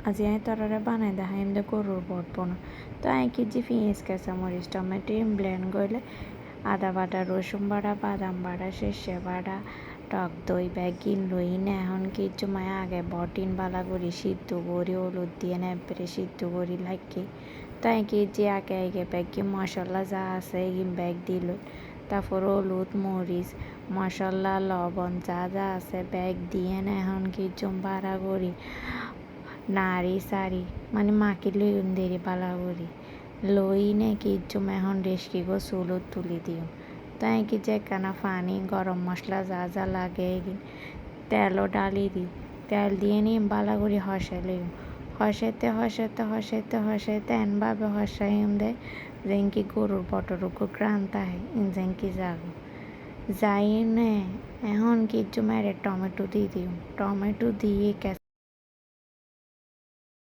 আজি আমি তরারে বানাই দেখা এমনি গরুর বটবো না তো আমি কেজি পেঁয়াজ কাঁচামরিচ টমেটো ব্লেন্ড করলে আদা বাটা রসুন বাটা বাদাম বাটা সর্ষে বাটা টক দই ব্যাগিন লই না এখন কিছু মায় আগে বটিন বালা করি সিদ্ধ করি হলুদ দিয়ে নেপরে সিদ্ধ করি লাগে তাই কেজি আগে আগে ব্যাগি মশলা যা আছে এগিন ব্যাগ দিল তারপর হলুদ মরিচ মশলা লবণ যা যা আছে ব্যাগ দিয়ে না এখন কিছু বাড়া করি নাড়ি সারি মানে মাকে লই দেরি বালা করি লই নে কিছু এখন রেশকি গো চুলত তুলি দিও তাই কি যে কানা পানি গরম মশলা যা যা লাগে তেলও ডালি দিই তেল দিয়ে নিয়ে বালা করি হসাইলে হসাইতে এনভাবে হসাইম দেয় যেনকি গরুর বটরুকু ক্রান্ত হয় যেনকি যাগো যাই নে এখন কিছু মেরে টমেটো দিয়ে দিও টমেটো দিয়ে